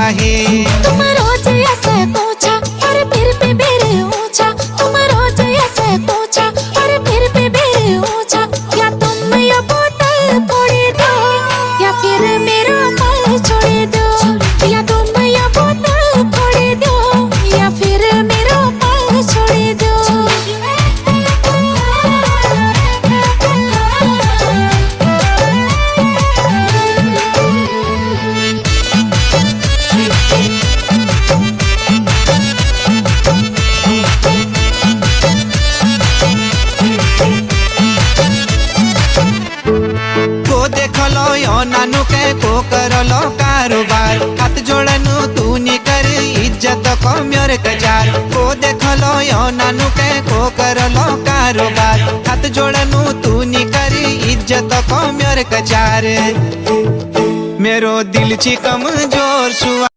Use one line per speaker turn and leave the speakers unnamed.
आहे।
तुम रोज ऐसे पूछा और फिर भी मेरे ऊंचा, तुम रोज ऐसे पूछा और फिर भी मेरे ऊंचा। या तुम ये बोतल फोड़ दो या फिर मेरा पल छोड़ दो, या तुम ये बोतल फोड़ दो या फिर मेरा पल छोड़ दो।
को देखलो यो नानू के को करलो कारोबार, हाथ जोड़नु तू नी कर इज्जत को म्योर कजार। को देखलो यो नानू के को करलो कारोबार, हाथ जोड़नु तू नी कर इज्जत को म्योर कजार। मेरो दिल ची कमजोर छुआ